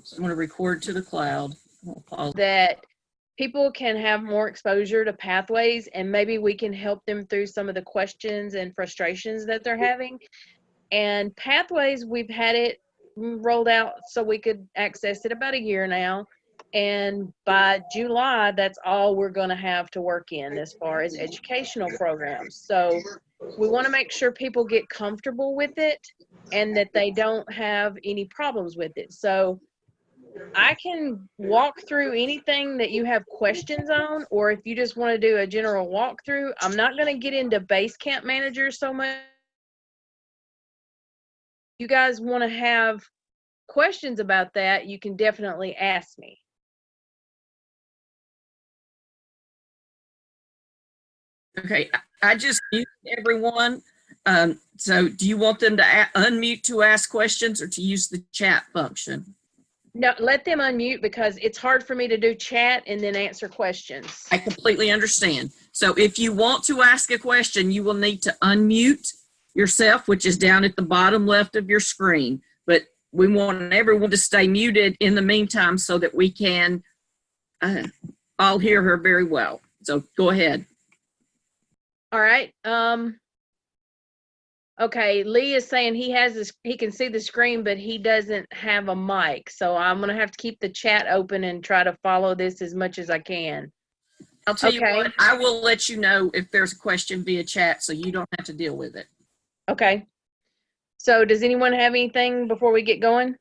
So I'm going to record to the cloud. That people can have more exposure to pathways, and maybe we can help them through some of the questions and frustrations that they're having. And pathways, we've had it rolled out so we could access it about a year now. And by July, that's all we're going to have to work in as far as educational programs. So we want to make sure people get comfortable with it and that they don't have any problems with it. So I can walk through anything that you have questions on, or if you just want to do a general walkthrough. I'm not going to get into Basecamp Manager so much. If you guys want to have questions about that, you can definitely ask me. Okay, I just muted everyone. So do you want them to unmute to ask questions or to use the chat function? No, let them unmute because it's hard for me to do chat and then answer questions. I completely understand. So if you want to ask a question, you will need to unmute yourself, which is down at the bottom left of your screen. But we want everyone to stay muted in the meantime so that we can all hear her very well. So go ahead. All right. Okay, Lee is saying he can see the screen, but he doesn't have a mic. So I'm going to have to keep the chat open and try to follow this as much as I can. I'll tell you what, I will let you know if there's a question via chat so you don't have to deal with it. Okay. So does anyone have anything before we get going?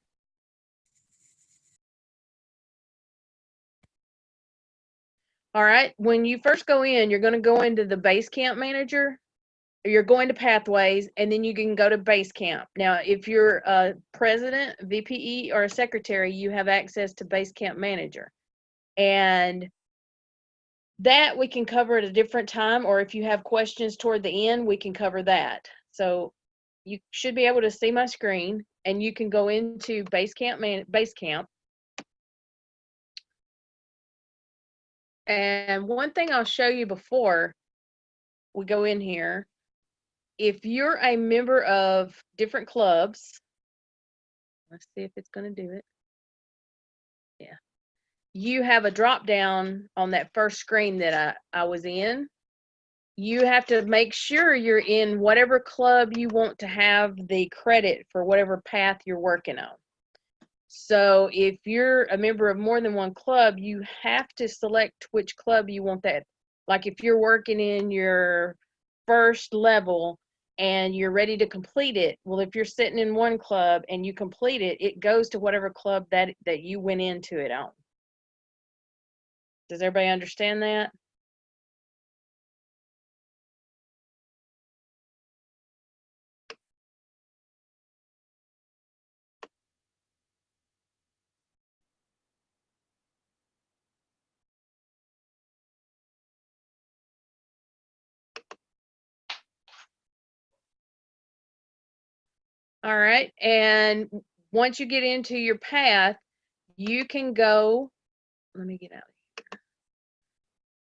All right. When you first go in, you're going to go into the Basecamp Manager. You're going to Pathways, and then you can go to Basecamp. Now, if you're a president, VPE, or a secretary, you have access to Basecamp Manager. And that we can cover at a different time, or if you have questions toward the end, we can cover that. So you should be able to see my screen, and you can go into Basecamp. And one thing I'll show you before we go in here, if you're a member of different clubs, let's see if it's going to do it. Yeah. You have a drop down on that first screen that I was in. You have to make sure you're in whatever club you want to have the credit for whatever path you're working on. So if you're a member of more than one club, you have to select which club you want that. Like if you're working in your first level and you're ready to complete it, well, if you're sitting in one club and you complete it, it goes to whatever club that you went into it on. Does everybody understand that? All right, and once you get into your path, you can go, let me get out of here.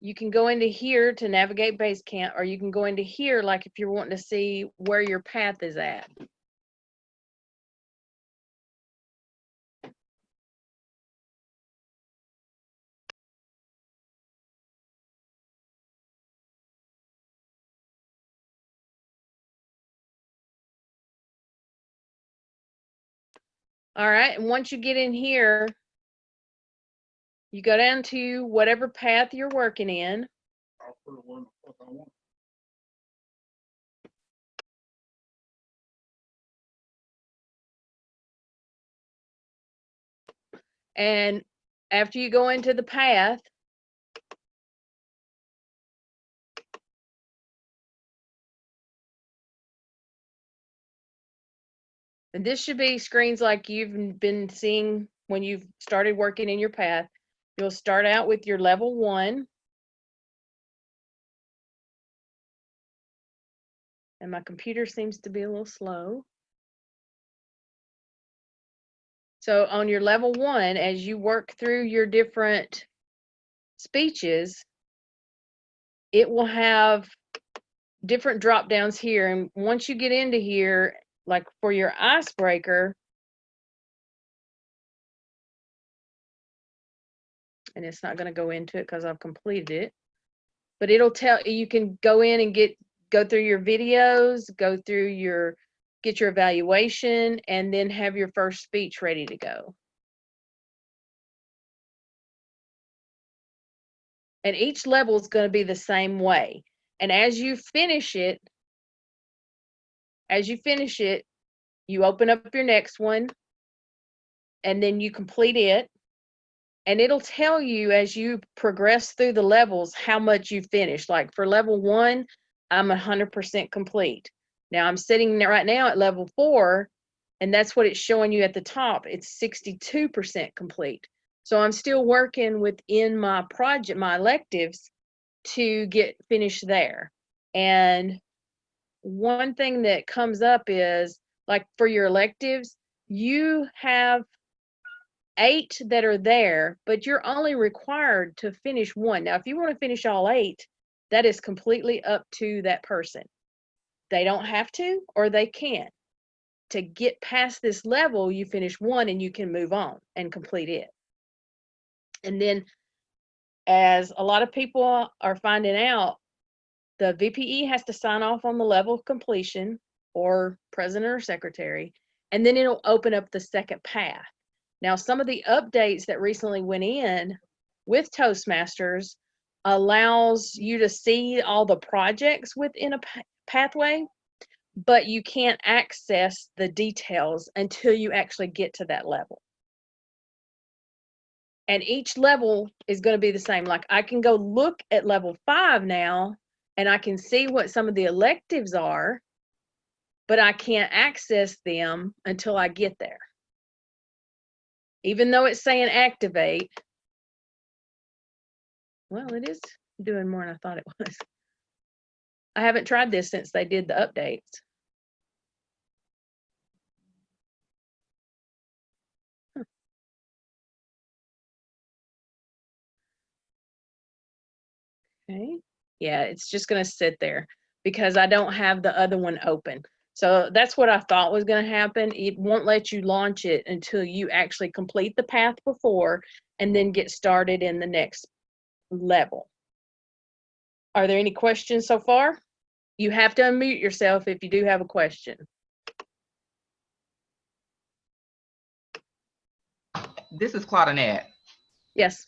You can go into here to navigate Basecamp, or you can go into here like if you're wanting to see where your path is at. All right, and once you get in here, you go down to whatever path you're working in. I'll put the one I want. And after you go into the path, and this should be screens like you've been seeing when you've started working in your path. You'll start out with your level 1. And my computer seems to be a little slow. So on your level 1, as you work through your different speeches, it will have different drop downs here. And once you get into here, like for your icebreaker, and it's not going to go into it because I've completed it. But it'll tell you can go in and go through your videos, get your evaluation, and then have your first speech ready to go. And each level is going to be the same way. And as you finish it, you open up your next one, and then you complete it. And it'll tell you as you progress through the levels how much you finished. Like for level 1, I'm 100% complete. Now I'm sitting there right now at level 4, and that's what it's showing you at the top. It's 62% complete. So I'm still working within my project, my electives, to get finished there. And one thing that comes up is, like for your electives, you have 8 that are there, but you're only required to finish 1. Now, if you want to finish all 8, that is completely up to that person. They don't have to, or they can. To get past this level, you finish 1 and you can move on and complete it. And then, as a lot of people are finding out, the VPE has to sign off on the level of completion, or president or secretary, and then it'll open up the second path. Now, some of the updates that recently went in with Toastmasters allows you to see all the projects within a pathway, but you can't access the details until you actually get to that level. And each level is going to be the same. Like I can go look at level 5 now, and I can see what some of the electives are, but I can't access them until I get there. Even though it's saying activate, well, it is doing more than I thought it was. I haven't tried this since they did the updates. Okay. Yeah, it's just going to sit there because I don't have the other one open. So that's what I thought was going to happen. It won't let you launch it until you actually complete the path before and then get started in the next level. Are there any questions so far? You have to unmute yourself if you do have a question. This is Claudinette. Yes.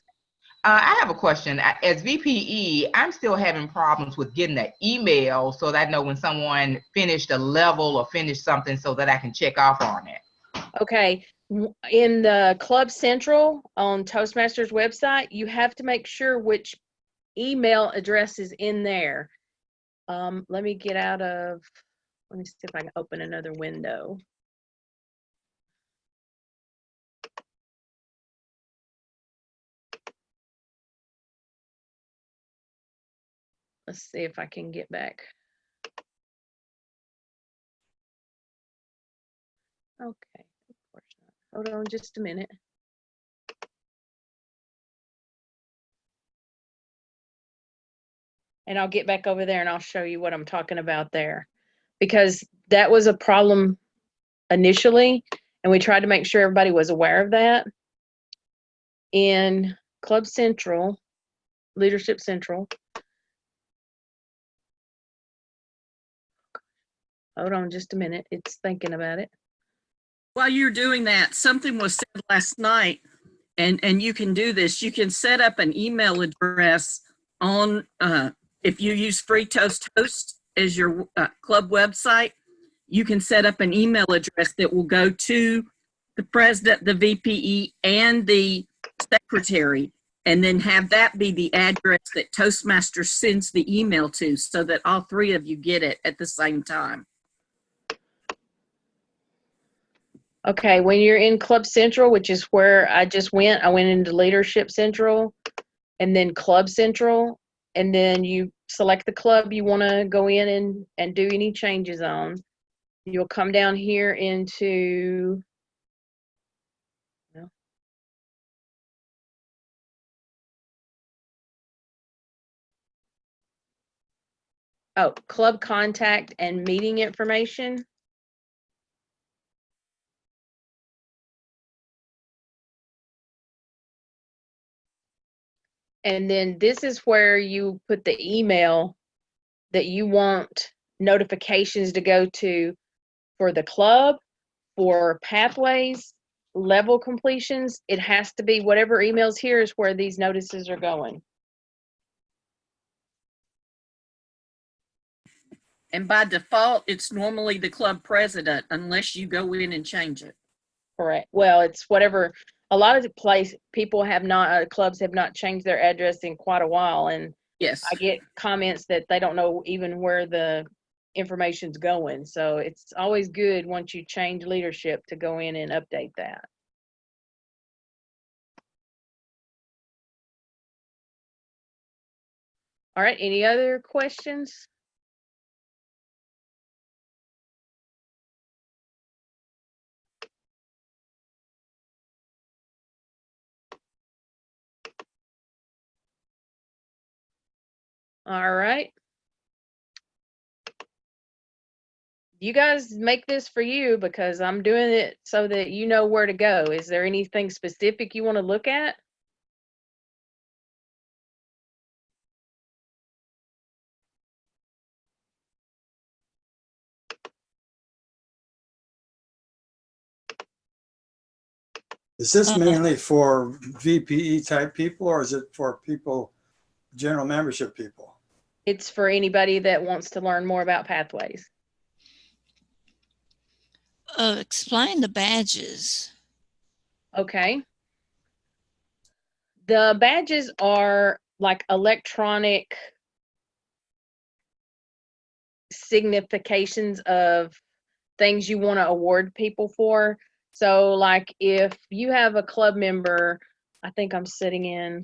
I have a question. As VPE, I'm still having problems with getting that email so that I know when someone finished a level or finished something so that I can check off on it. Okay. In the Club Central on Toastmasters website, you have to make sure which email address is in there. Let me see if I can open another window. Let's see if I can get back. Okay, of course not. Hold on just a minute. And I'll get back over there and I'll show you what I'm talking about there. Because that was a problem initially, and we tried to make sure everybody was aware of that. In Club Central, Leadership Central. Hold on just a minute. It's thinking about it. While you're doing that, something was said last night, and you can do this. You can set up an email address on, if you use Free Toast Host as your club website, you can set up an email address that will go to the president, the VPE, and the secretary, and then have that be the address that Toastmasters sends the email to, so that all 3 of you get it at the same time. Okay, when you're in Club Central, which is where I just went, I went into Leadership Central and then Club Central, and then you select the club you want to go in and do any changes on. You'll come down here into, club contact and meeting information. And then this is where you put the email that you want notifications to go to for the club, for pathways, level completions. It has to be whatever emails here is where these notices are going. And by default, it's normally the club president unless you go in and change it. Correct. Well, it's whatever. A lot of the people have not, clubs have not changed their address in quite a while. And Yes. I get comments that they don't know even where the information's going. So it's always good once you change leadership to go in and update that. All right, any other questions? All right. You guys make this for you because I'm doing it so that you know where to go. Is there anything specific you want to look at? Is this mainly for VPE type people, or is it for people, general membership people? It's for anybody that wants to learn more about pathways. Explain the badges. Okay. The badges are like electronic significations of things you want to award people for. So like if you have a club member, I think I'm sitting in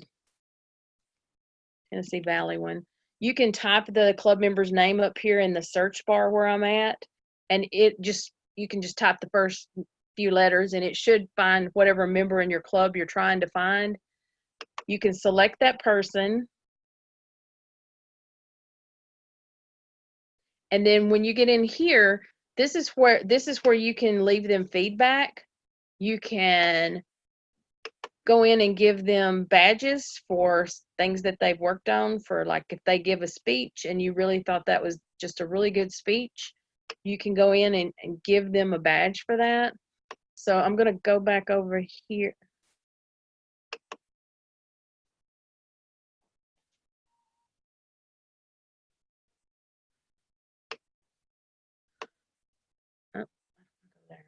Tennessee Valley one, you can type the club member's name up here in the search bar where I'm at, and you can just type the first few letters and it should find whatever member in your club you're trying to find. You can select that person. And then when you get in here, this is where you can leave them feedback. You can go in and give them badges for things that they've worked on, for like if they give a speech and you really thought that was just a really good speech, you can go in and give them a badge for that. So I'm going to go back over here. Oh, there.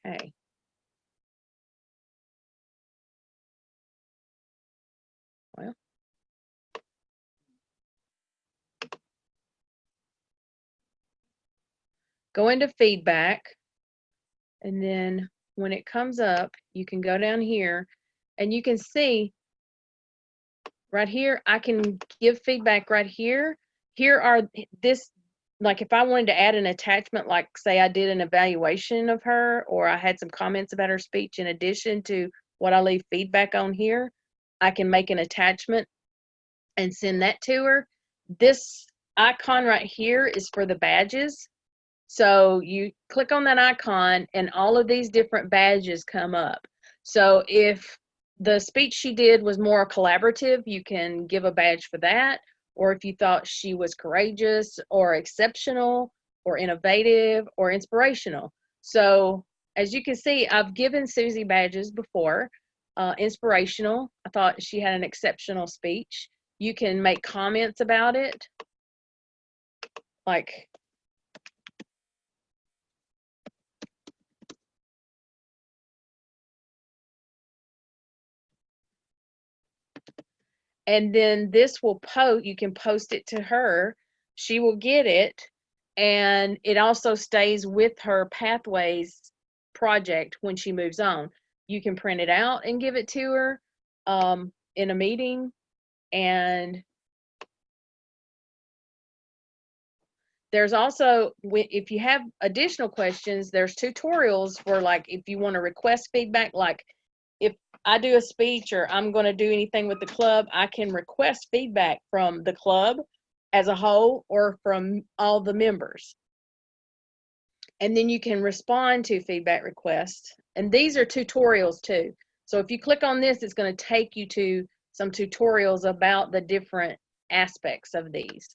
Okay. Well, go into feedback, and then when it comes up, you can go down here and you can see right here, I can give feedback right here. Here are this, like if I wanted to add an attachment, like say I did an evaluation of her, or I had some comments about her speech in addition to what I leave feedback on here, I can make an attachment and send that to her. This icon right here is for the badges. So you click on that icon and all of these different badges come up. So if the speech she did was more collaborative, you can give a badge for that. Or if you thought she was courageous or exceptional or innovative or inspirational. So as you can see, I've given Susie badges before. Inspirational, I thought she had an exceptional speech. You can make comments about it. Like, and then this will post, you can post it to her. She will get it. And it also stays with her Pathways project when she moves on. You can print it out and give it to her in a meeting. And there's also, if you have additional questions, there's tutorials for like, if you want to request feedback, like if I do a speech or I'm going to do anything with the club, I can request feedback from the club as a whole or from all the members. And then you can respond to feedback requests. And these are tutorials too. So if you click on this, it's going to take you to some tutorials about the different aspects of these.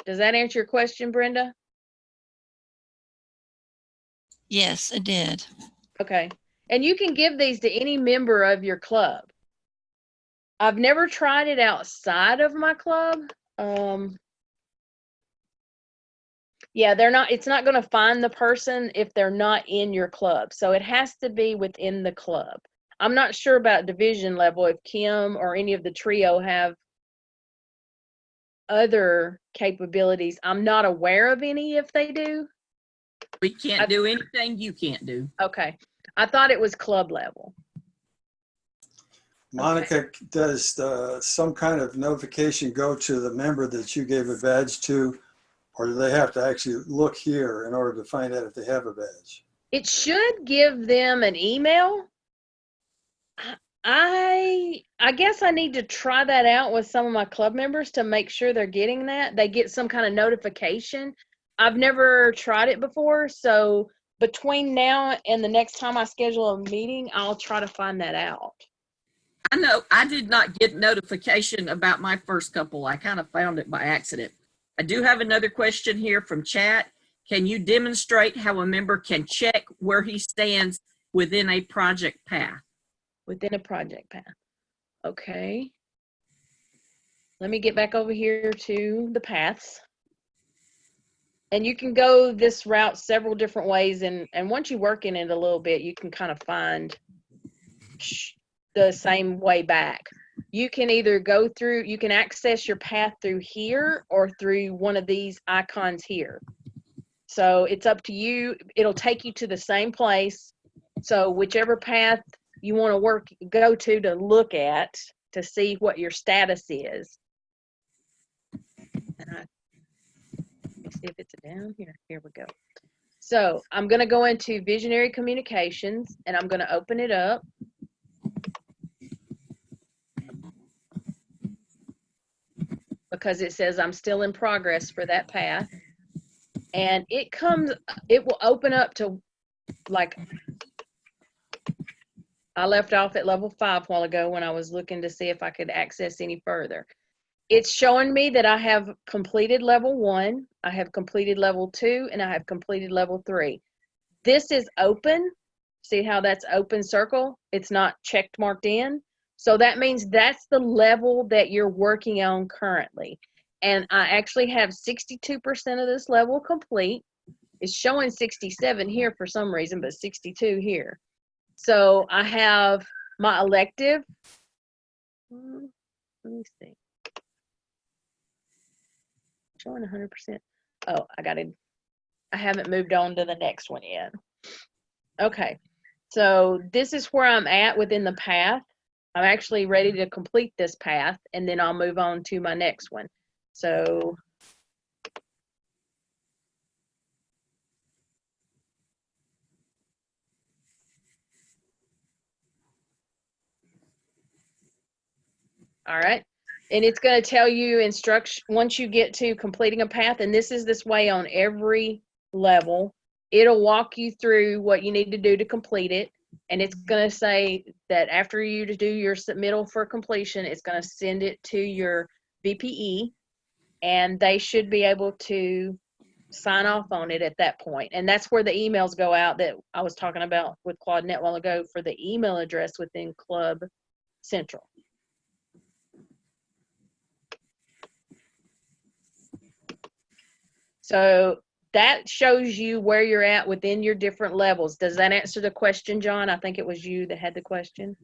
Does that answer your question, Brenda? Yes, it did. Okay. And you can give these to any member of your club. I've never tried it outside of my club. Yeah, it's not going to find the person if they're not in your club. So it has to be within the club. I'm not sure about division level if Kim or any of the trio have other capabilities. I'm not aware of any if they do. We can't do anything you can't do. Okay. I thought it was club level. Monica, does some kind of notification go to the member that you gave a badge to, or do they have to actually look here in order to find out if they have a badge? It should give them an email. I guess I need to try that out with some of my club members to make sure they're getting that. They get some kind of notification. I've never tried it before, so between now and the next time I schedule a meeting, I'll try to find that out. I know I did not get notification about my first couple. I kind of found it by accident. I do have another question here from chat. Can you demonstrate how a member can check where he stands within a project path? Within a project path. Okay. Let me get back over here to the paths. And you can go this route several different ways. And once you work in it a little bit, you can kind of find the same way back. You can either go through, you can access your path through here or through one of these icons here. So it's up to you. It'll take you to the same place. So whichever path you want to go to look at to see what your status is. And let me see if it's down here. Here we go. So I'm going to go into Visionary Communications and I'm going to open it up. Because it says I'm still in progress for that path. And it will open up to, like, I left off at level 5 a while ago when I was looking to see if I could access any further. It's showing me that I have completed level 1, I have completed level 2, and I have completed level 3. This is open. See how that's open circle? It's not checked marked in. So that means that's the level that you're working on currently. And I actually have 62% of this level complete. It's showing 67 here for some reason, but 62 here. So I have my elective. Let me see. Showing 100%. Oh, I haven't moved on to the next one yet. Okay. So this is where I'm at within the path. I'm actually ready to complete this path, and then I'll move on to my next one. So all right. And it's going to tell you instruction once you get to completing a path, and this is this way on every level. It'll walk you through what you need to do to complete it. And it's going to say that after you do your submittal for completion, it's going to send it to your VPE, and they should be able to sign off on it at that point. And that's where the emails go out that I was talking about with Claude a while ago for the email address within Club Central. So that shows you where you're at within your different levels. Does that answer the question, John? I think it was you that had the question.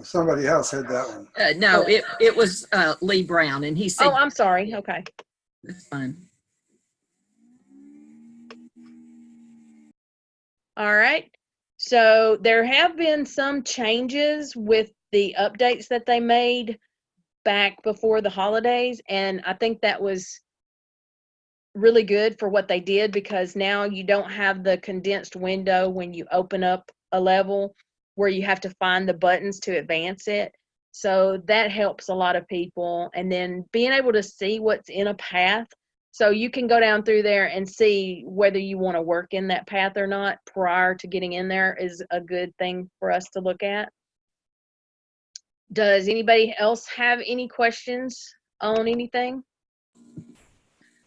Somebody else had that one. No, it was Lee Brown, and he said. Oh, I'm sorry. Okay. That's fine. All right. So there have been some changes with the updates that they made back before the holidays, and I think that was really good for what they did, because now you don't have the condensed window when you open up a level where you have to find the buttons to advance it. So that helps a lot of people. And then being able to see what's in a path, so you can go down through there and see whether you want to work in that path or not prior to getting in there, is a good thing for us to look at. Does anybody else have any questions on anything?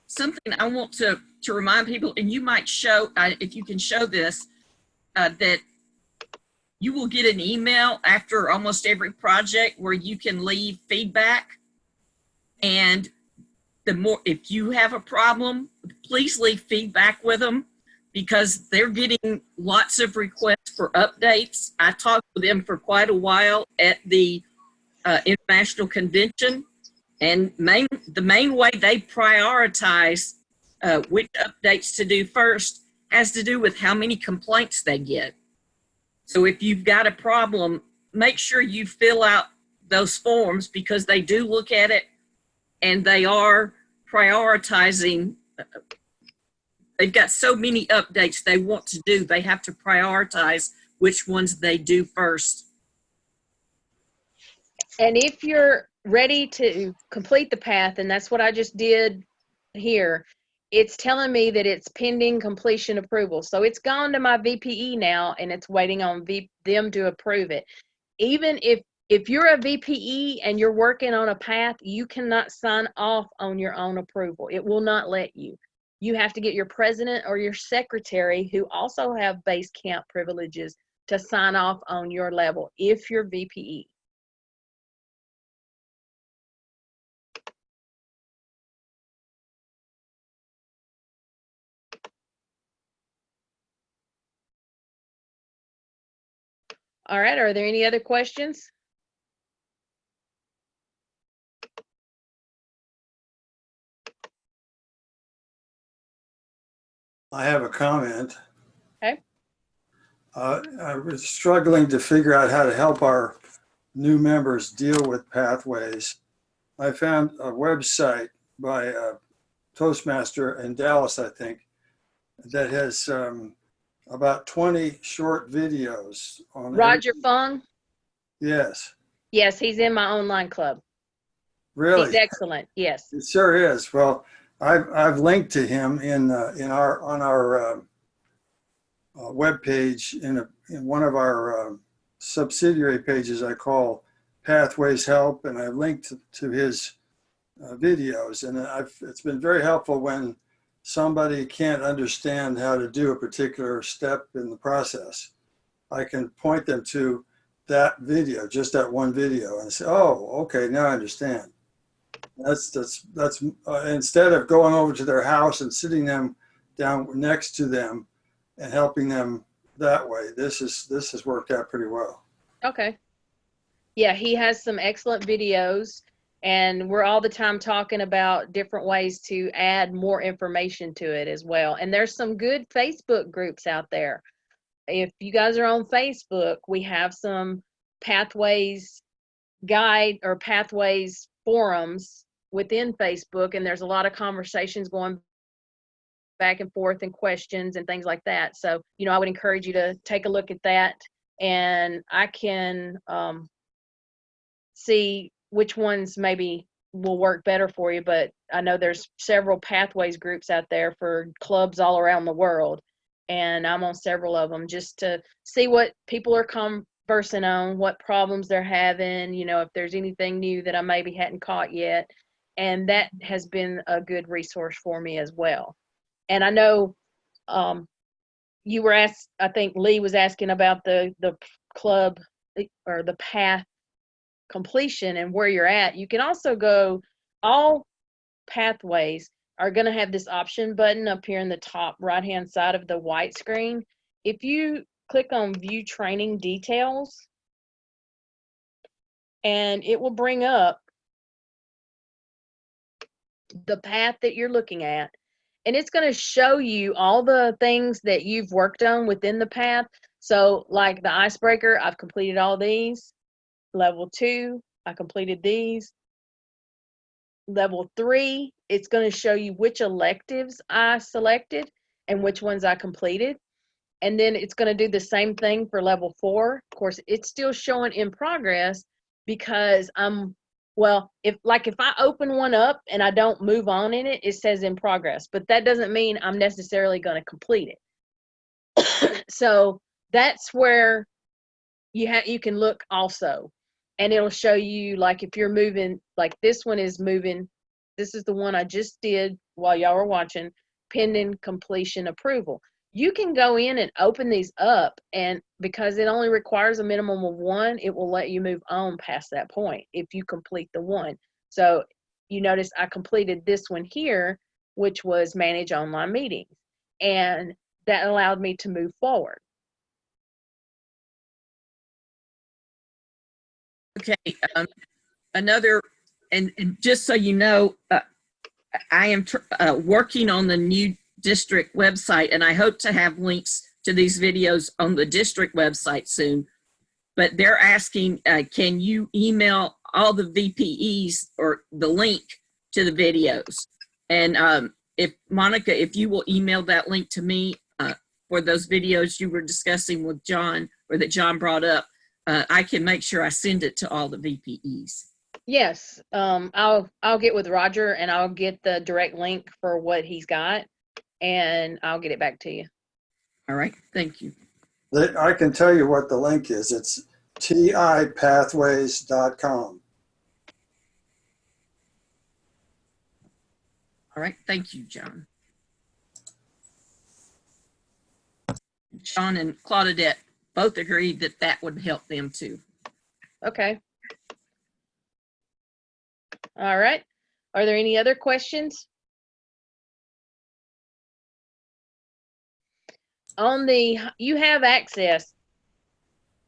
Something I want to remind people, and you might show, if you can show this, that you will get an email after almost every project where you can leave feedback. And the more, if you have a problem, please leave feedback with them, because they're getting lots of requests for updates. I talked with them for quite a while at the International Convention, and the main way they prioritize which updates to do first has to do with how many complaints they get. So if you've got a problem, make sure you fill out those forms, because they do look at it and they are prioritizing. They've got so many updates they want to do, they have to prioritize which ones they do first. And if you're ready to complete the path, and that's what I just did here, it's telling me that it's pending completion approval. So it's gone to my VPE now, and it's waiting on them to approve it. Even if you're a VPE and you're working on a path, you cannot sign off on your own approval. It will not let you. You have to get your president or your secretary, who also have Basecamp privileges, to sign off on your level if you're VPE. All right, are there any other questions? I have a comment. Okay. I was struggling to figure out how to help our new members deal with pathways. I found a website by a Toastmaster in Dallas, I think, that has about 20 short videos on Roger Fung? Yes. Yes, he's in my online club. Really? He's excellent. Yes. It sure is. Well, I've linked to him on our web page in one of our subsidiary pages I call Pathways Help, and I linked to his videos, and it's been very helpful when somebody can't understand how to do a particular step in the process. I can point them to that video, just that one video, and say, "Oh, okay, now I understand." That's instead of going over to their house and sitting them down next to them and helping them that way. This has worked out pretty well. Okay. Yeah, he has some excellent videos, and we're all the time talking about different ways to add more information to it as well. And there's some good Facebook groups out there. If you guys are on Facebook, we have some pathways guide or pathways forums within Facebook, and there's a lot of conversations going back and forth and questions and things like that. So, I would encourage you to take a look at that, and I can see which ones maybe will work better for you. But I know there's several pathways groups out there for clubs all around the world, and I'm on several of them just to see what people are conversing on, what problems they're having, if there's anything new that I maybe hadn't caught yet. And that has been a good resource for me as well. And I know you were asked, I think Lee was asking about the club or the path completion and where you're at. You can also go, all pathways are going to have this option button up here in the top right hand side of the white screen. If you click on view training details, and it will bring up the path that you're looking at, and it's going to show you all the things that you've worked on within the path. So like the icebreaker, I've completed all these. Level 2, I completed these. Level 3, it's going to show you which electives I selected and which ones I completed. And then it's going to do the same thing for level 4. Of course, it's still showing in progress because if I open one up and I don't move on in it, it says in progress, but that doesn't mean I'm necessarily going to complete it. So that's where you can look also, and it'll show you, like, if you're moving, like this one is moving. This is the one I just did while y'all were watching, pending completion approval. You can go in and open these up, and because it only requires a minimum of 1, it will let you move on past that point if you complete the one. So you notice I completed this one here, which was manage online meetings, and that allowed me to move forward. Okay, another, and just so you know, I am working on the new district website, and I hope to have links to these videos on the district website soon. But they're asking, can you email all the VPEs or the link to the videos? And if Monica, if you will email that link to me for those videos you were discussing with John, or that John brought up, I can make sure I send it to all the VPEs. Yes, I'll get with Roger and I'll get the direct link for what he's got, and I'll get it back to you. All right, thank you. I can tell you what the link is. It's tipathways.com. All right, thank you, John. John and Claudette both agreed that that would help them too. Okay. All right. Are there any other questions? You have access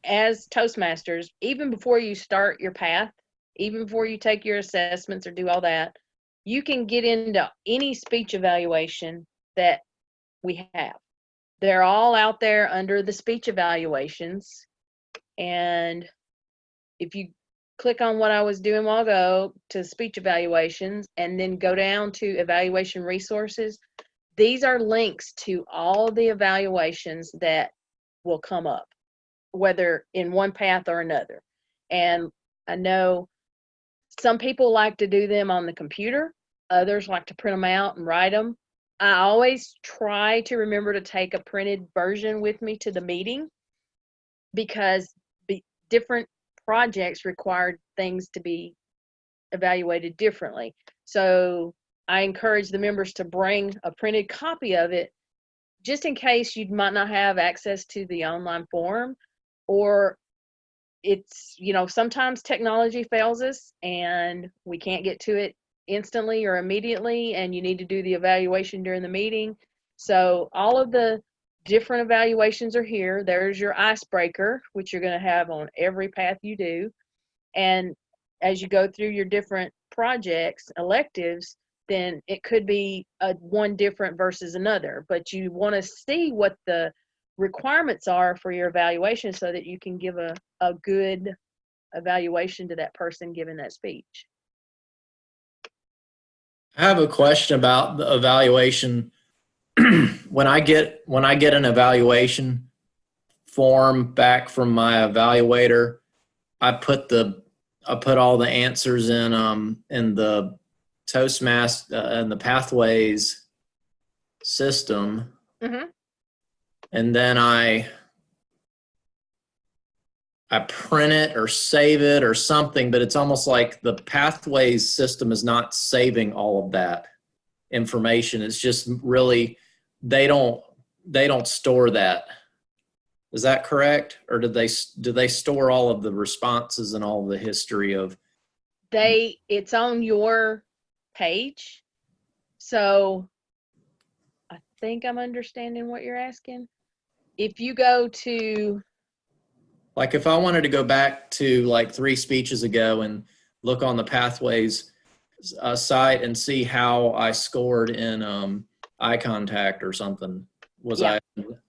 as Toastmasters, even before you start your path, even before you take your assessments or do all that, you can get into any speech evaluation that we have. They're all out there under the speech evaluations. And if you click on what I was doing a while ago to speech evaluations and then go down to evaluation resources, these are links to all the evaluations that will come up, whether in one path or another. And I know some people like to do them on the computer. Others like to print them out and write them. I always try to remember to take a printed version with me to the meeting, because different projects require things to be evaluated differently. So I encourage the members to bring a printed copy of it, just in case you might not have access to the online form, or it's, sometimes technology fails us and we can't get to it instantly or immediately, and you need to do the evaluation during the meeting. So all of the different evaluations are here. There's your icebreaker, which you're going to have on every path you do. And as you go through your different projects, electives, then it could be one different versus another, but you want to see what the requirements are for your evaluation so that you can give a good evaluation to that person giving that speech. I have a question about the evaluation. When I get an evaluation form back from my evaluator, I put all the answers in the Toastmaster and the Pathways system, and then I print it or save it or something, but it's almost like the Pathways system is not saving all of that information. It's just really, they don't store that. Is that correct? Or do they store all of the responses and all of the history of? It's on your page. So I think I'm understanding what you're asking. If you go to, like, if I wanted to go back to like 3 speeches ago and look on the Pathways site and see how I scored in eye contact or something, was I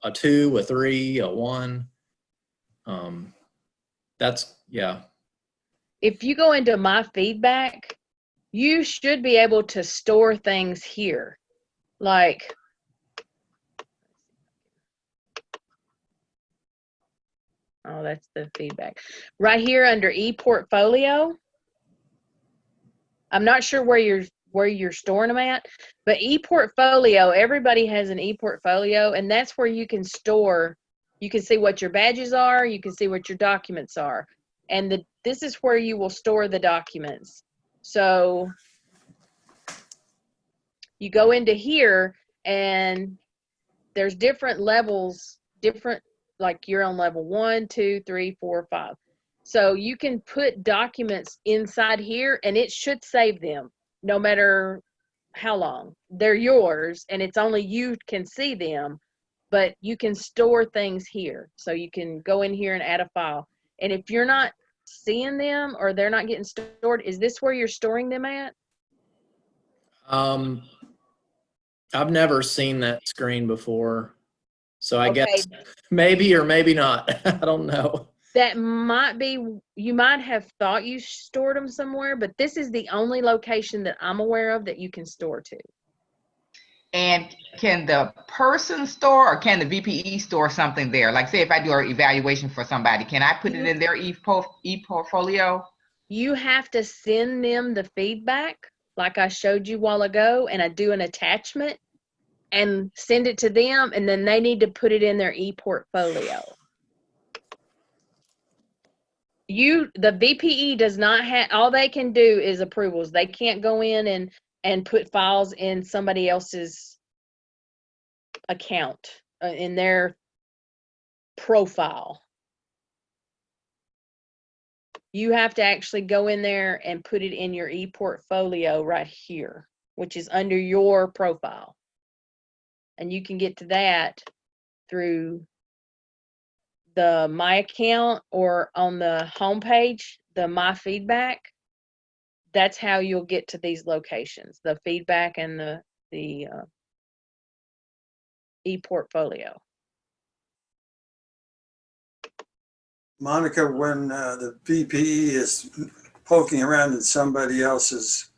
a 2, a 3, a 1? That's, yeah. If you go into my feedback, you should be able to store things here. Like, oh, that's the feedback. Right here under Eportfolio. I'm not sure where you're storing them at, but Eportfolio, everybody has an Eportfolio, and that's where you can store, you can see what your badges are, you can see what your documents are. And this is where you will store the documents. So you go into here and there's different levels, like you're on level 1, 2, 3, 4, 5. So you can put documents inside here and it should save them no matter how long. They're yours and it's only you can see them, but you can store things here. So you can go in here and add a file. And if you're not seeing them or they're not getting stored, is this where you're storing them at? I've never seen that screen before. So I Okay. guess maybe or maybe not. I don't know. That might be, you might have thought you stored them somewhere, but this is the only location that I'm aware of that you can store to. And can the person store or can the VPE store something there? Like say if I do an evaluation for somebody, can I put it in their ePortfolio? You have to send them the feedback like I showed you a while ago, and I do an attachment and send it to them, and then they need to put it in their ePortfolio. The VPE does not have, all they can do is approvals. They can't go in and put files in somebody else's account, in their profile. You have to actually go in there and put it in your ePortfolio right here, which is under your profile. And you can get to that through the My Account or on the homepage, the My Feedback. That's how you'll get to these locations, the feedback and the ePortfolio. Monica, when the VPE is poking around in somebody else's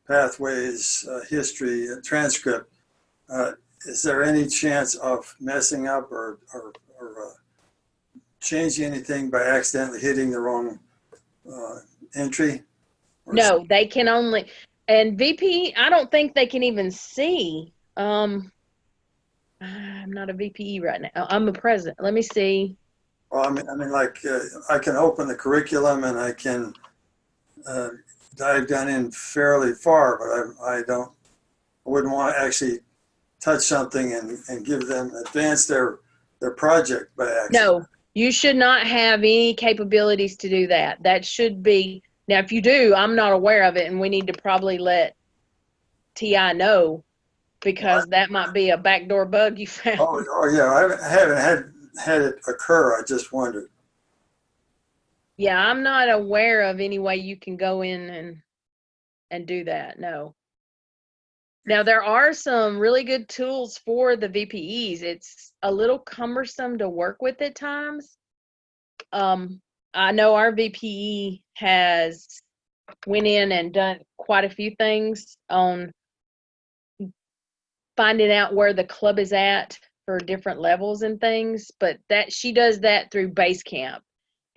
pathways, history, transcript, is there any chance of messing up or changing anything by accidentally hitting the wrong entry? No, they can only, and VPE, I don't think they can even see. I'm not a VPE right now. I'm a president. Let me see. Well, I mean, like I can open the curriculum and I can dive down in fairly far, but I wouldn't want to actually touch something and give them advance their project by accident. No, you should not have any capabilities to do that. That should be, now if you do, I'm not aware of it, and we need to probably let TI know, because that might be a backdoor bug you found. Oh yeah, I haven't had it occur. I just wondered. Yeah, I'm not aware of any way you can go in and do that. No. Now there are some really good tools for the VPEs. It's a little cumbersome to work with at times. I know our VPE has went in and done quite a few things on finding out where the club is at for different levels and things, but that she does that through Basecamp.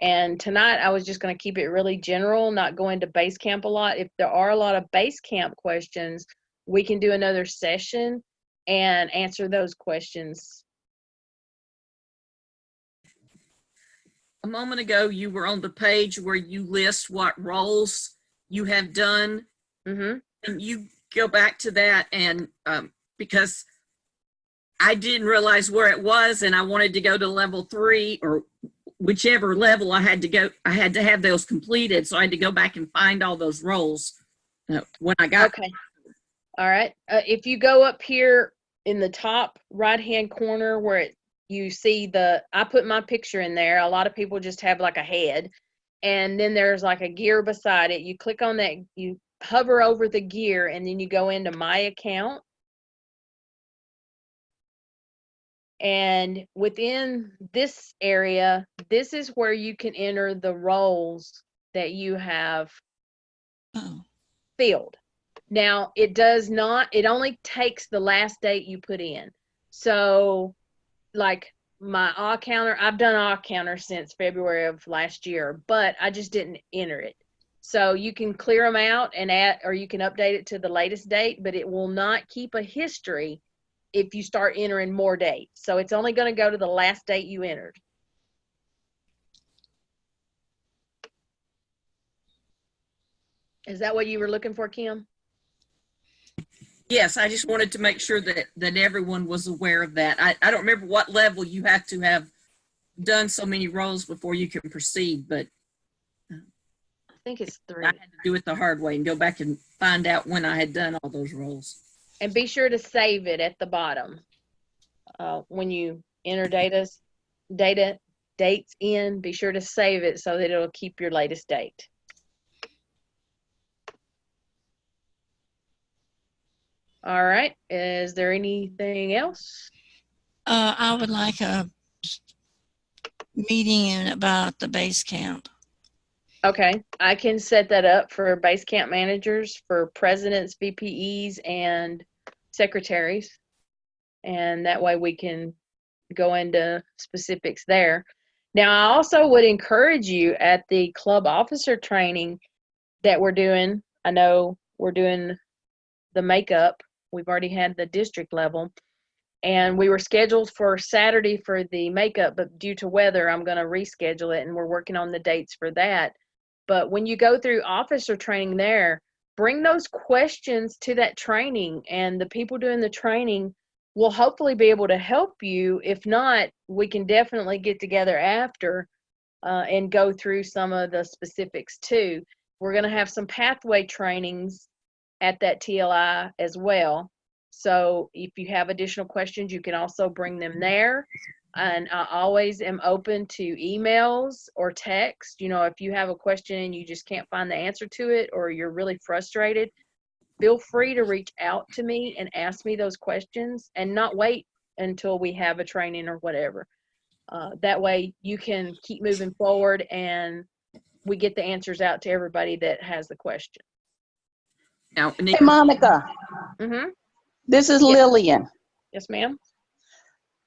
And tonight I was just going to keep it really general, not go into Basecamp a lot. If there are a lot of Basecamp questions, we can do another session and answer those questions. A moment ago, you were on the page where you list what roles you have done. Mm-hmm. And you go back to that, and because I didn't realize where it was, and I wanted to go to level 3 or whichever level I had to go. I had to have those completed, so I had to go back and find all those roles when I got. Okay. All right. If you go up here in the top right-hand corner where you see I put my picture in there. A lot of people just have like a head, and then there's like a gear beside it. You click on that, you hover over the gear, and then you go into My Account. And within this area, this is where you can enter the roles that you have filled. Now, it does not, it only takes the last date you put in. So, like my all counter, I've done all counter since February of last year, but I just didn't enter it. So you can clear them out and add, or you can update it to the latest date, but it will not keep a history if you start entering more dates. So it's only going to go to the last date you entered. Is that what you were looking for, Kim? Yes, I just wanted to make sure that everyone was aware of that. I don't remember what level you have to have done so many roles before you can proceed, but I think it's 3. I had to do it the hard way and go back and find out when I had done all those roles. And be sure to save it at the bottom. When you enter dates in, be sure to save it so that it'll keep your latest date. All right. Is there anything else? I would like a meeting about the Basecamp. Okay. I can set that up for Basecamp managers, for presidents, VPEs, and secretaries. And that way we can go into specifics there. Now, I also would encourage you at the club officer training that we're doing. I know we're doing the makeup. We've already had the district level, and we were scheduled for Saturday for the makeup, but due to weather, I'm going to reschedule it, and we're working on the dates for that. But when you go through officer training there, bring those questions to that training, and the people doing the training will hopefully be able to help you. If not, we can definitely get together after and go through some of the specifics too. We're going to have some pathway trainings at that TLI as well. So if you have additional questions, you can also bring them there. And I always am open to emails or text. You know, if you have a question and you just can't find the answer to it, or you're really frustrated, feel free to reach out to me and ask me those questions, and not wait until we have a training or whatever. That way you can keep moving forward and we get the answers out to everybody that has the question. Now, Hey, Monica, Mm-hmm. this is Yes. Lillian. Yes, ma'am.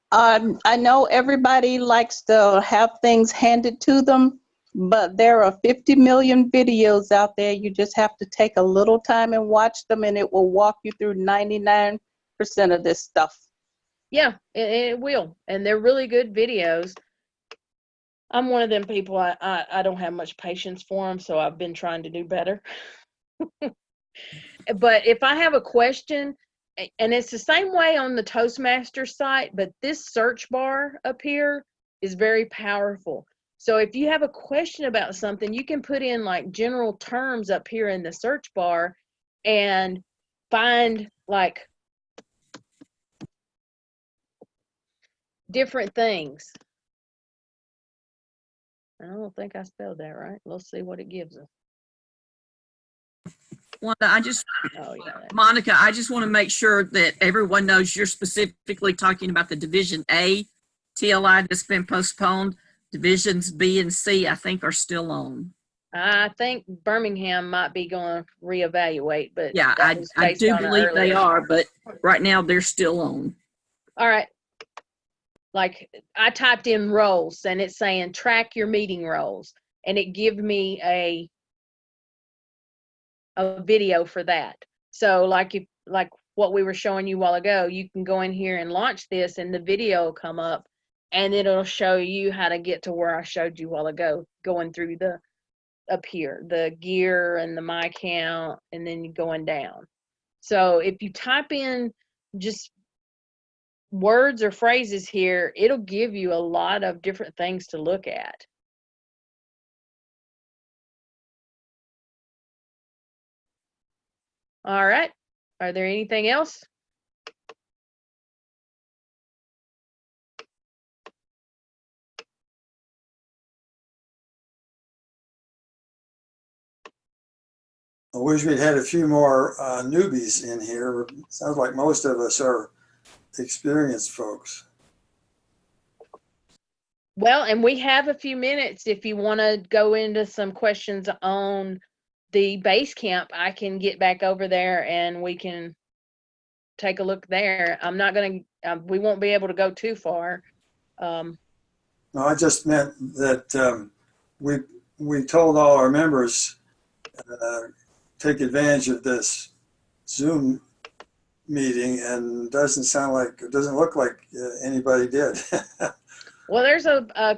I know everybody likes to have things handed to them, but there are 50 million videos out there. You just have to take a little time and watch them, and it will walk you through 99% of this stuff. Yeah, it will. And they're really good videos. I'm one of them people, I don't have much patience for them, so I've been trying to do better. But if I have a question, and it's the same way on the Toastmasters site, but this search bar up here is very powerful. So if you have a question about something, you can put in like general terms up here in the search bar and find like different things. I don't think I spelled that right. Let's see what it gives us. Wanda, Oh, yeah. Monica, I just want to make sure that everyone knows you're specifically talking about the Division A TLI that's been postponed. Divisions B and C, I think, are still on. I think Birmingham might be going to reevaluate, but Yeah, that was I based do on an believe they earlier. are, but right now they're still on. All right. Like I typed in roles and it's saying track your meeting roles, and it give me a video for that. So like what we were showing you a while ago, you can go in here and launch this and the video will come up and it'll show you how to get to where I showed you a while ago, going through the up here, the gear and the my count, and then going down. So if you type in just words or phrases here, it'll give you a lot of different things to look at. All right. Are there anything else? I wish we'd had a few more newbies in here. Sounds like most of us are experienced folks. Well, and we have a few minutes if you want to go into some questions on the Basecamp, I can get back over there and we can take a look there. I'm not going to, we won't be able to go too far. No, I just meant that we told all our members take advantage of this Zoom meeting, and it doesn't look like anybody did. Well, there's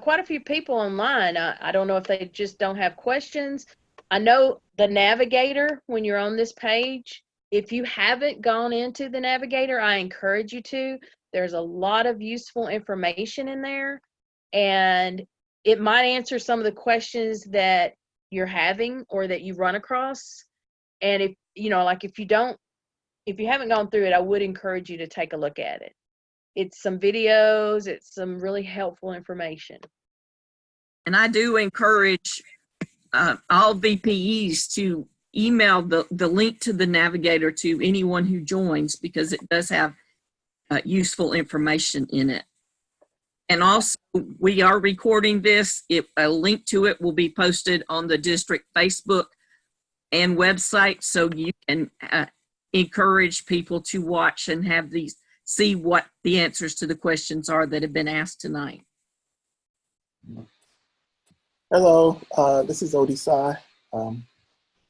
quite a few people online. I don't know if they just don't have questions. I know the Navigator, when you're on this page, if you haven't gone into the Navigator, I encourage you to. There's a lot of useful information in there, and it might answer some of the questions that you're having or that you run across. And if, you know, like if you haven't gone through it, I would encourage you to take a look at it. It's some videos, it's some really helpful information. And I do encourage all VPEs to email the link to the Navigator to anyone who joins, because it does have useful information in it. And also, we are recording this. A link to it will be posted on the district Facebook and website, so you can encourage people to watch and have see what the answers to the questions are that have been asked tonight. Hello, this is Odisai, the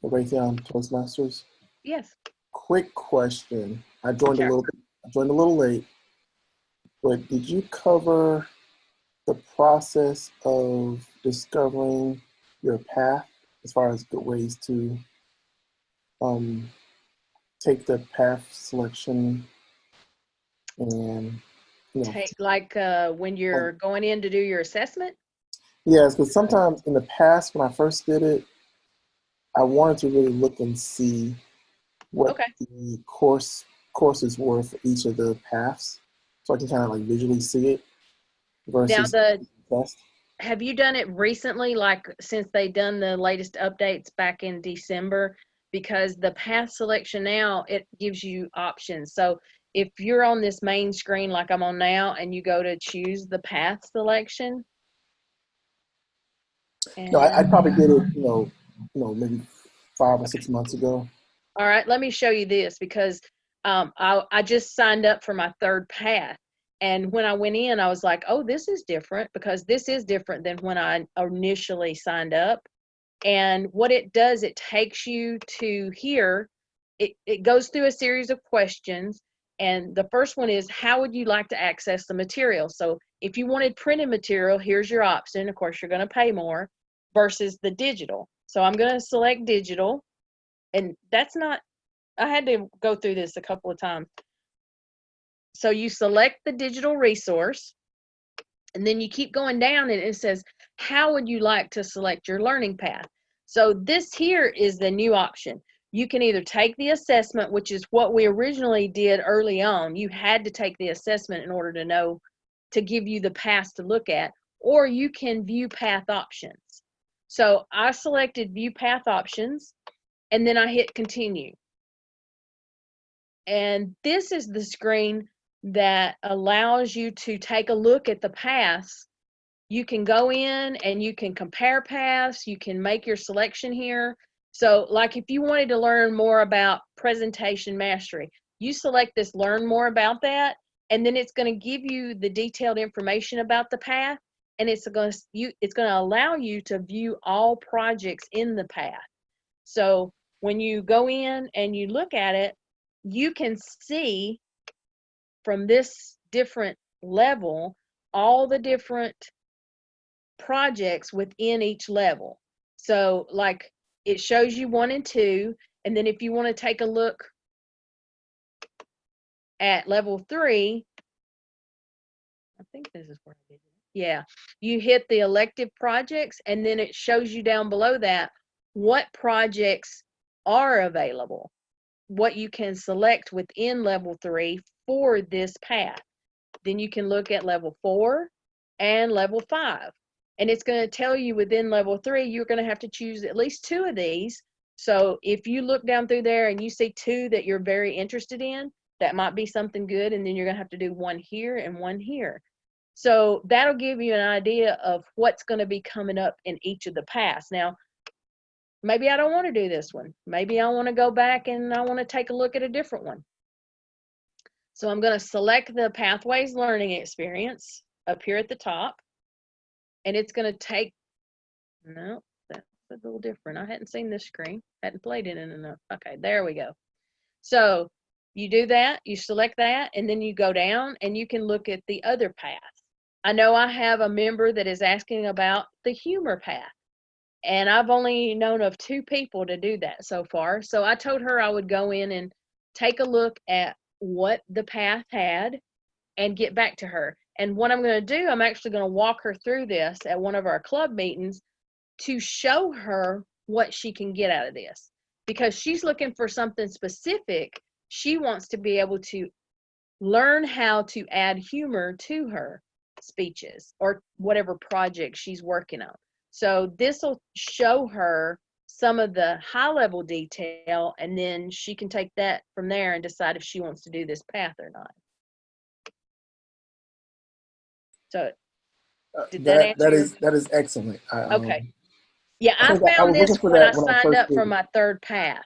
Raytheon Toastmasters. Yes. Quick question. I joined Sure. a little late, but did you cover the process of discovering your path as far as good ways to take the path selection and, you know, Take like when you're going in to do your assessment? yes, because sometimes in the past when I first did it, I wanted to really look and see what Okay. the courses were for each of the paths, so I can kind of like visually see it versus Now test. have you done it recently, like since they done the latest updates back in December? Because the path selection now, it gives you options. So if you're on this main screen like I'm on now and you go to choose the path selection. No, I And, probably did it, maybe 5 or 6 months ago. all right, let me show you this, because I just signed up for my third path. And when I went in, I was like, oh, this is different, because this is different than when I initially signed up. And what it does, it takes you to here. It goes through a series of questions. And the first one is, how would you like to access the material? So if you wanted printed material, here's your option. Of course, you're going to pay more versus the digital. So I'm going to select digital. And that's not, I had to go through this a couple of times. So you select the digital resource, and then you keep going down and it says, how would you like to select your learning path? So this here is the new option. You can either take the assessment, which is what we originally did early on. You had to take the assessment in order to know, to give you the paths to look at, or you can view path options. So I selected view path options, and then I hit continue. And this is the screen that allows you to take a look at the paths. You can go in and you can compare paths. You can make your selection here. So like if you wanted to learn more about presentation mastery, you select this learn more about that, and then it's going to give you the detailed information about the path, and it's going to allow you to view all projects in the path. So when you go in and you look at it, you can see from this different level all the different projects within each level. So like it shows you 1 and 2, and then if you want to take a look at level 3, I think this is where I did it. Yeah, you hit the elective projects, and then it shows you down below that what projects are available, what you can select within level 3 for this path. Then you can look at level 4 and level 5. And it's going to tell you within level 3, you're going to have to choose at least 2 of these. So if you look down through there and you see 2 that you're very interested in, that might be something good. And then you're going to have to do 1 here and 1 here. So that'll give you an idea of what's going to be coming up in each of the paths. Now, maybe I don't want to do this one. Maybe I want to go back and I want to take a look at a different one. So I'm going to select the Pathways Learning Experience up here at the top. And it's going to take, no, that's a little different. I hadn't seen this screen. Hadn't played in it enough. Okay, there we go. So you do that, you select that, and then you go down and you can look at the other path. I know I have a member that is asking about the humor path. And I've only known of 2 people to do that so far. So I told her I would go in and take a look at what the path had and get back to her. And what I'm going to do, I'm actually going to walk her through this at one of our club meetings to show her what she can get out of this. Because she's looking for something specific. She wants to be able to learn how to add humor to her speeches or whatever project she's working on. So this will show her some of the high level detail, and then she can take that from there and decide if she wants to do this path or not. So did that answer that is excellent. okay. Yeah, I think I found was this looking for when I that when I signed first up did for it. my 3rd path.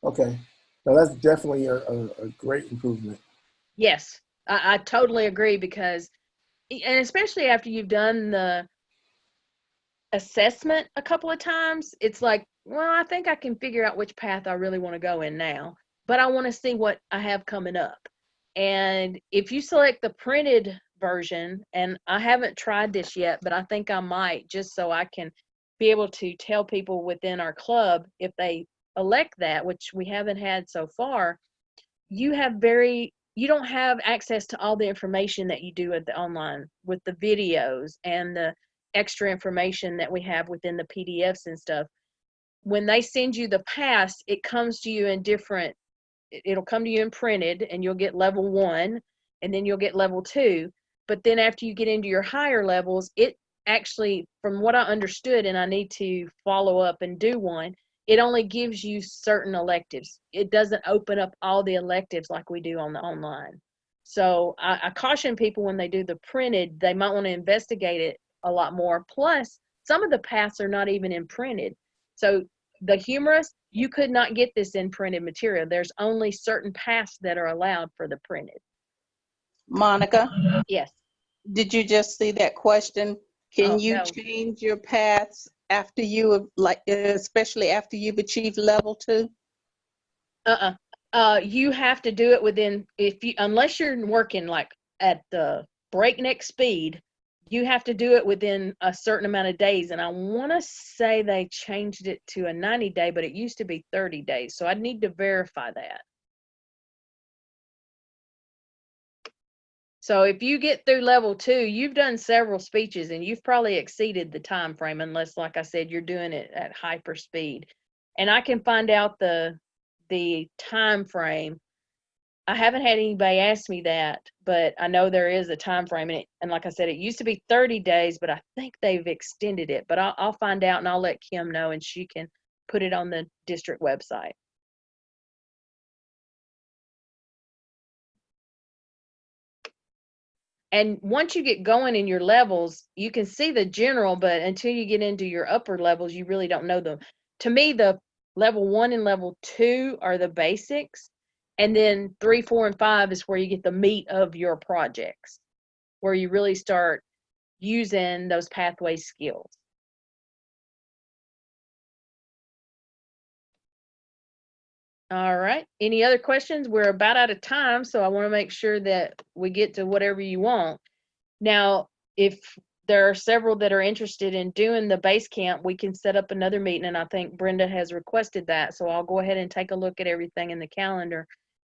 Okay. No, that's definitely a great improvement. Yes, I totally agree, because, and especially after you've done the assessment a couple of times, it's like, well, I think I can figure out which path I really want to go in now, but I want to see what I have coming up. And if you select the printed version, and I haven't tried this yet, but I think I might, just so I can be able to tell people within our club if they elect that, which we haven't had so far, you don't have access to all the information that you do at the online with the videos and the extra information that we have within the PDFs and stuff. When they send you the pass, it comes to you in different, it'll come to you in printed, and you'll get level 1, and then you'll get level 2. But then after you get into your higher levels, it actually, from what I understood, and I need to follow up and do one, it only gives you certain electives. It doesn't open up all the electives like we do on the online. So I caution people when they do the printed, they might want to investigate it a lot more. Plus, some of the paths are not even in printed. So the humorous, you could not get this in printed material. There's only certain paths that are allowed for the printed. Monica, Yes. did you just see that question? Can you No. change your paths after you, especially after you've achieved level 2? You have to do it within, unless you're working like at the breakneck speed, you have to do it within a certain amount of days. And I want to say they changed it to a 90-day, but it used to be 30 days. So I'd need to verify that. So if you get through level 2, you've done several speeches and you've probably exceeded the time frame, unless, like I said, you're doing it at hyper speed. And I can find out the time frame. I haven't had anybody ask me that, but I know there is a time frame, and like I said, it used to be 30 days, but I think they've extended it. But I'll find out, and I'll let Kim know, and she can put it on the district website. And once you get going in your levels, you can see the general, but until you get into your upper levels, you really don't know them. To me, the level 1 and level 2 are the basics. And then 3, 4, and 5 is where you get the meat of your projects, where you really start using those pathway skills. All right. Any other questions? We're about out of time, so I want to make sure that we get to whatever you want. Now, if there are several that are interested in doing the Basecamp, we can set up another meeting, and I think Brenda has requested that. So I'll go ahead and take a look at everything in the calendar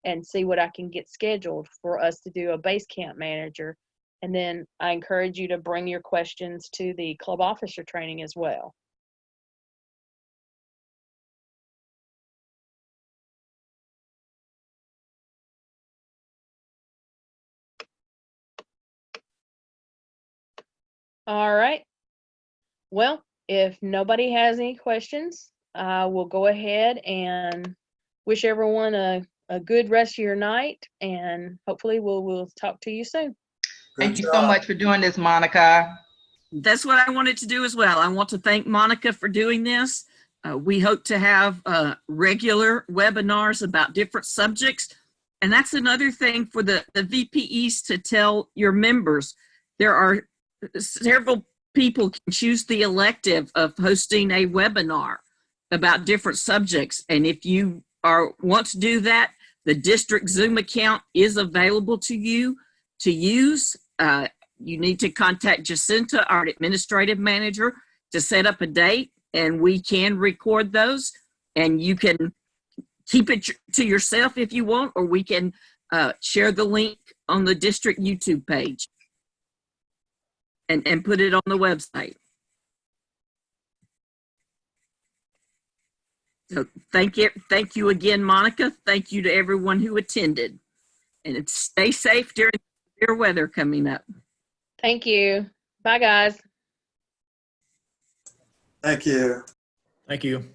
and see what I can get scheduled for us to do a Basecamp manager. And then I encourage you to bring your questions to the club officer training as well. All right. Well, if nobody has any questions, I will go ahead and wish everyone a good rest of your night, and hopefully we'll talk to you soon. Thank you so much for doing this, Monica. That's what I wanted to do as well. I want to thank Monica for doing this. We hope to have regular webinars about different subjects. And that's another thing for the VPEs to tell your members. There are several people can choose the elective of hosting a webinar about different subjects. And if you want to do that, the district Zoom account is available to you to use. You need to contact Jacinta, our administrative manager, to set up a date, and we can record those, and you can keep it to yourself if you want, or we can share the link on the district YouTube page and put it on the website. So thank you again, Monica. Thank you to everyone who attended, and stay safe during the severe weather coming up. Thank you. Bye, guys. Thank you. Thank you.